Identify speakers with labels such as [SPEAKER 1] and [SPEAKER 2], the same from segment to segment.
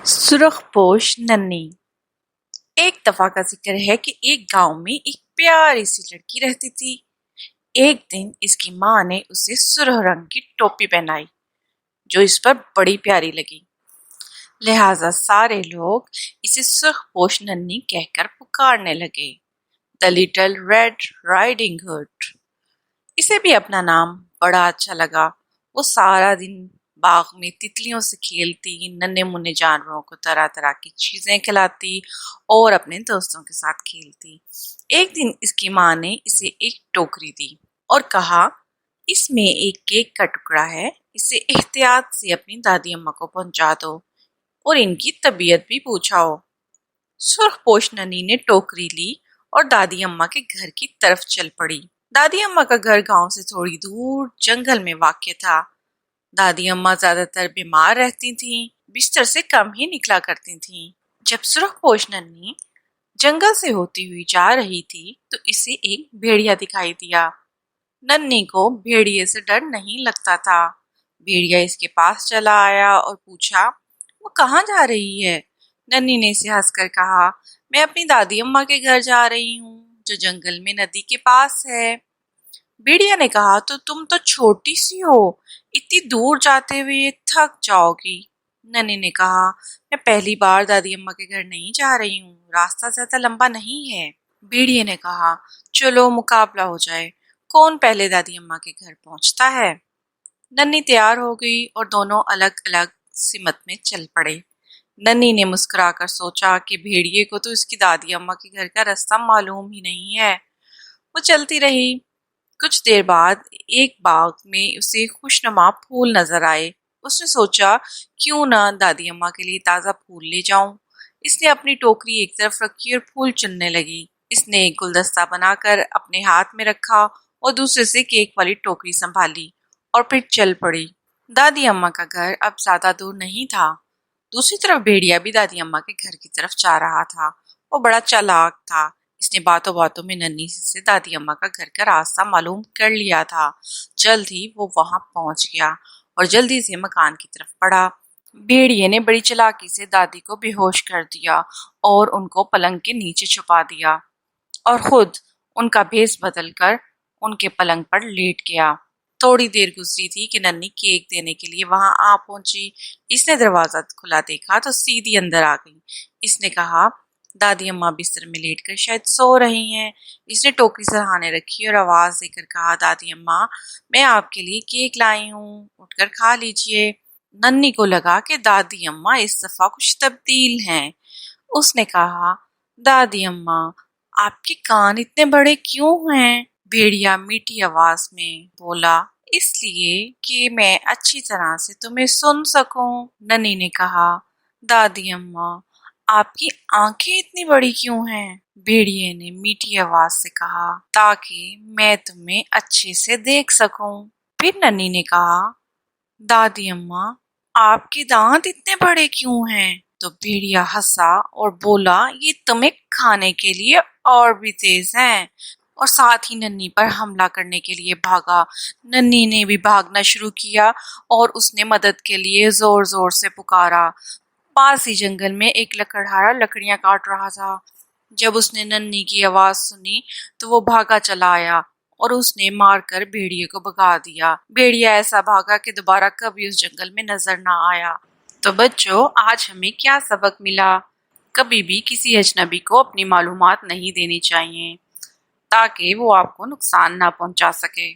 [SPEAKER 1] सुरख पोश नन्ही। एक दफा का जिक्र है कि एक गांव में एक प्यारी सी लड़की रहती थी। एक दिन इसकी माँ ने उसे सुरह रंग की टोपी पहनाई जो इस पर बड़ी प्यारी लगी। लिहाजा सारे लोग इसे सुरख पोश नन्ही कहकर पुकारने लगे। The little red riding hood. इसे भी अपना नाम बड़ा अच्छा लगा। वो सारा दिन बाग में तितलियों से खेलती, नन्हे मुन्ने जानवरों को तरह तरह की चीजें खिलाती और अपने दोस्तों के साथ खेलती। एक दिन इसकी माँ ने इसे एक टोकरी दी और कहा, इसमें एक केक का टुकड़ा है, इसे एहतियात से अपनी दादी अम्मा को पहुंचा दो और इनकी तबीयत भी पूछाओ। सुरखपोश नन्ही ने टोकरी ली और दादी अम्मा के घर की तरफ चल पड़ी। दादी अम्मा का घर गांव से थोड़ी दूर जंगल में वाक़ था। दादी अम्मा ज्यादातर बीमार रहती थीं, बिस्तर से कम ही निकला करती थीं। जब सुरखपोश नन्ही जंगल से होती हुई जा रही थी तो इसे एक भेड़िया दिखाई दिया। नन्ही को भेड़िए से डर नहीं लगता था। भेड़िया इसके पास चला आया और पूछा, वो कहाँ जा रही है? नन्ही ने इसे हंसकर कहा, मैं अपनी दादी अम्मा के घर जा रही हूँ जो जंगल में नदी के पास है। भेड़िया ने कहा, तो तुम तो छोटी सी हो, इतनी दूर जाते हुए थक जाओगी। नन्ही ने कहा, मैं पहली बार दादी अम्मा के घर नहीं जा रही हूँ, रास्ता ज्यादा लंबा नहीं है। भेड़िए ने कहा, चलो मुकाबला हो जाए, कौन पहले दादी अम्मा के घर पहुंचता है। नन्ही तैयार हो गई और दोनों अलग अलग सिमत में चल पड़े। नन्ही ने मुस्कुराकर सोचा कि भेड़िए को तो इसकी दादी अम्मा के घर का रास्ता मालूम ही नहीं है। वो चलती रही। कुछ देर बाद एक बाग में उसे खुशनुमा फूल नजर आए। उसने सोचा, क्यों ना दादी अम्मा के लिए ताजा फूल ले जाऊं। इसने अपनी टोकरी एक तरफ रखी और फूल चुनने लगी। इसने एक गुलदस्ता बनाकर अपने हाथ में रखा और दूसरे से केक वाली टोकरी संभाली और फिर चल पड़ी। दादी अम्मा का घर अब ज्यादा दूर नहीं था। दूसरी तरफ भेड़िया भी दादी अम्मा के घर की तरफ जा रहा था। वो बड़ा चालाक था। इसने बातों बातों में नन्ही से दादी अम्मा का घर का रास्ता मालूम कर लिया था। जल्द ही वो वहां पहुंच गया और जल्दी से मकान की तरफ बढ़ा। भेड़िए ने बड़ी चालाकी से दादी को बेहोश कर दिया और उनको पलंग के नीचे छुपा दिया और खुद उनका भेस बदलकर उनके पलंग पर लेट गया। थोड़ी देर गुजरी थी कि नन्ही केक देने के लिए वहां आ पहुंची। इसने दरवाजा खुला देखा तो सीधी अंदर आ गई। इसने कहा, दादी अम्मा बिस्तर में लेटकर शायद सो रही हैं। इसने टोकरी सरहाने रखी और आवाज देकर कहा, दादी अम्मा, मैं आपके लिए केक लाई हूँ, उठकर खा लीजिए। नन्ही को लगा कि दादी अम्मा इस दफा कुछ तब्दील हैं। उसने कहा, दादी अम्मा, आपके कान इतने बड़े क्यों हैं? भेड़िया मीठी आवाज में बोला, इसलिए कि मैं अच्छी तरह से तुम्हें सुन सकूं। नन्ही ने कहा, दादी अम्मा, आपकी आंखें इतनी बड़ी क्यों हैं? भेड़िए ने मीठी आवाज से कहा, ताकि मैं तुम्हें अच्छे से देख सकूं। फिर नन्ही ने कहा, दादी अम्मा, आपके दांत इतने बड़े क्यों हैं? तो भेड़िया हंसा और बोला, ये तुम्हें खाने के लिए और भी तेज हैं। और साथ ही नन्ही पर हमला करने के लिए भागा। नन्ही ने भी भागना शुरू किया और उसने मदद के लिए जोर जोर से पुकारा। पास ही जंगल में एक लकड़हारा लकड़ियां काट रहा था। जब उसने नन्ही की आवाज सुनी तो वो भागा चला आया और उसने मारकर भेड़िए को भगा दिया। भेड़िया ऐसा भागा कि दोबारा कभी उस जंगल में नजर ना आया। तो बच्चों, आज हमें क्या सबक मिला? कभी भी किसी अजनबी को अपनी मालूमात नहीं देनी चाहिए ताकि वो आपको नुकसान ना पहुंचा सके।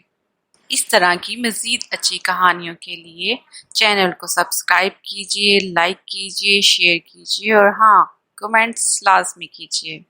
[SPEAKER 1] इस तरह की मज़ीद अच्छी कहानियों के लिए चैनल को सब्सक्राइब कीजिए, लाइक कीजिए, शेयर कीजिए और हाँ, कमेंट्स लाजमी कीजिए।